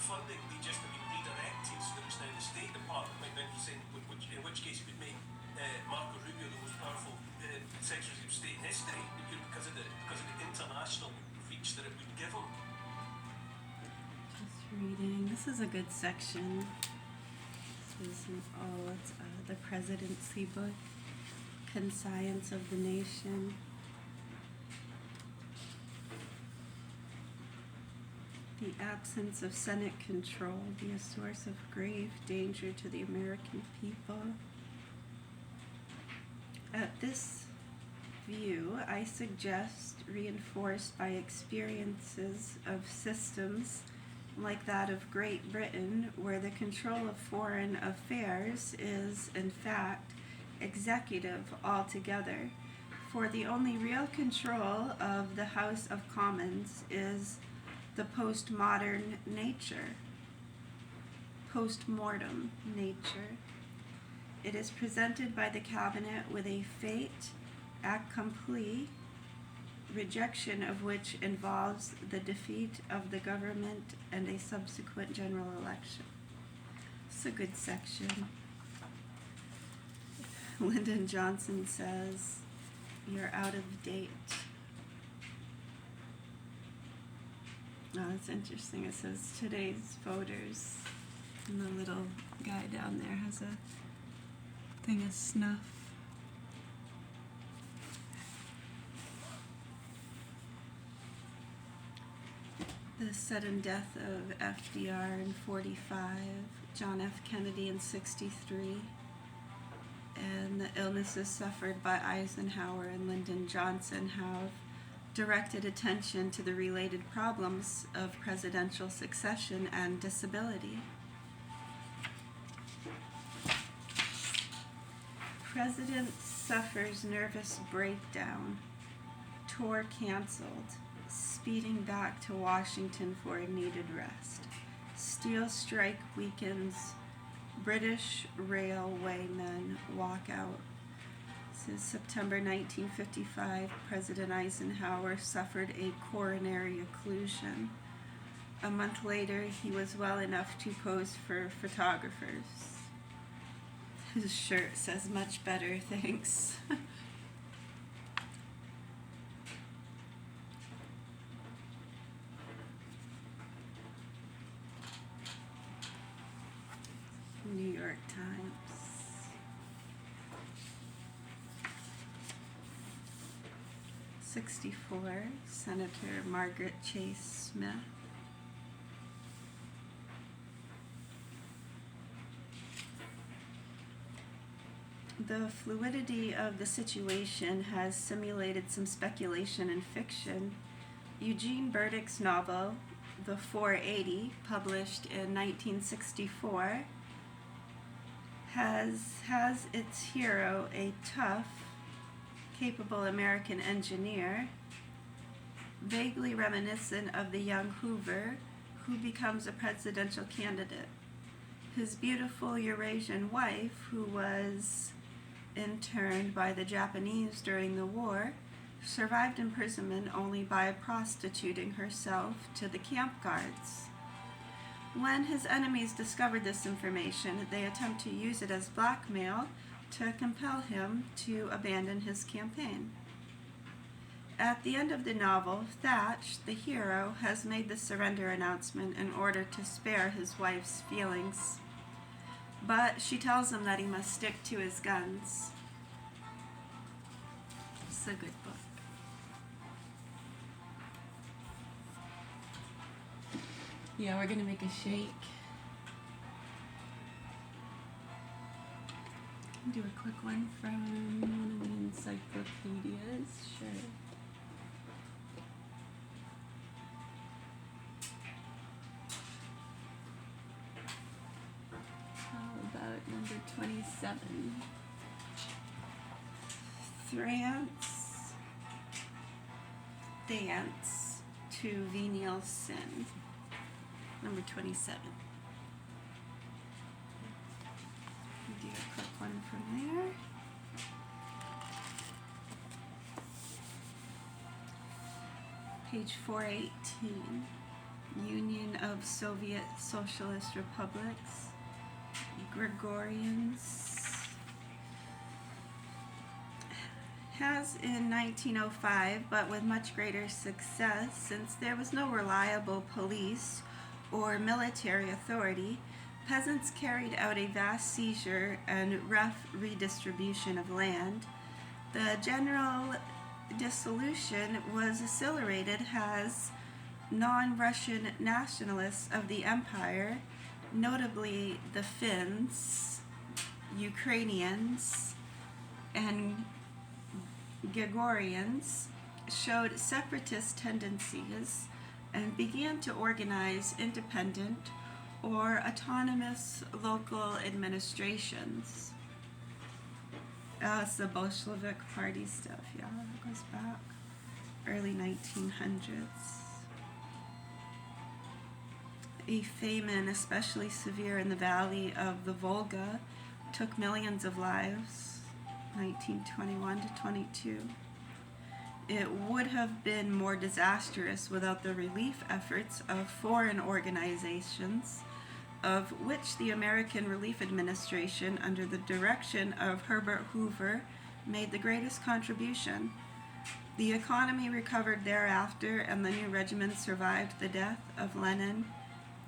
funding be just redirected so that it's now the State Department? Might then he said, in which case it would make Marco Rubio the most powerful Secretary of State in history, because of the international reach that it would give him. Just reading. This is a good section. This is the presidency book, Conscience of the Nation. The absence of Senate control be a source of grave danger to the American people. At this view, I suggest, reinforced by experiences of systems like that of Great Britain, where the control of foreign affairs is, in fact, executive altogether, for the only real control of the House of Commons is the postmortem nature. It is presented by the cabinet with a fait accompli, rejection of which involves the defeat of the government and a subsequent general election. It's a good section. Lyndon Johnson says, "You're out of date." Oh, that's interesting. It says today's voters, and the little guy down there has a thing of snuff. The sudden death of FDR in 45, John F. Kennedy in 63, and the illnesses suffered by Eisenhower and Lyndon Johnson have directed attention to the related problems of presidential succession and disability. President suffers nervous breakdown, tour canceled, speeding back to Washington for a needed rest. Steel strike weakens, British railwaymen walk out. This is September 1955. President Eisenhower suffered a coronary occlusion. A month later, he was well enough to pose for photographers. His shirt says, "Much better, thanks." New York Times. '64, Senator Margaret Chase Smith. The fluidity of the situation has simulated some speculation and fiction. Eugene Burdick's novel, The 480, published in 1964, has its hero a tough, capable American engineer, vaguely reminiscent of the young Hoover, who becomes a presidential candidate. His beautiful Eurasian wife, who was interned by the Japanese during the war, survived imprisonment only by prostituting herself to the camp guards. When his enemies discover this information, they attempt to use it as blackmail to compel him to abandon his campaign. At the end of the novel, Thatch, the hero, has made the surrender announcement in order to spare his wife's feelings. But she tells him that he must stick to his guns. It's a good book. Yeah, we're gonna make a shake. Do a quick one from one of the encyclopedias, sure. How about number 27? Dance to Venial Sin. Number 27. Do a quick one from there. Page 418. Union of Soviet Socialist Republics, Gregorians, has in 1905, but with much greater success since there was no reliable police or military authority, peasants carried out a vast seizure and rough redistribution of land. The general dissolution was accelerated as non-Russian nationalists of the empire, notably the Finns, Ukrainians, and Gregorians, showed separatist tendencies and began to organize independent or autonomous local administrations. It's the Bolshevik Party stuff, yeah, that goes back early 1900s. A famine, especially severe in the valley of the Volga, took millions of lives, 1921 to 22. It would have been more disastrous without the relief efforts of foreign organizations, of which the American Relief Administration, under the direction of Herbert Hoover, made the greatest contribution. The economy recovered thereafter, and the new regiment survived the death of Lenin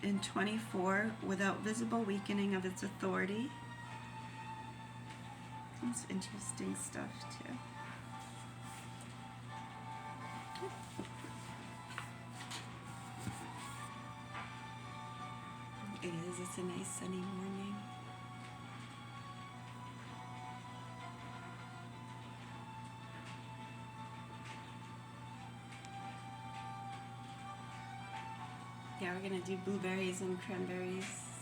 in 1924 without visible weakening of its authority. That's interesting stuff too. It is, it's a nice sunny morning. Yeah, we're gonna do blueberries and cranberries.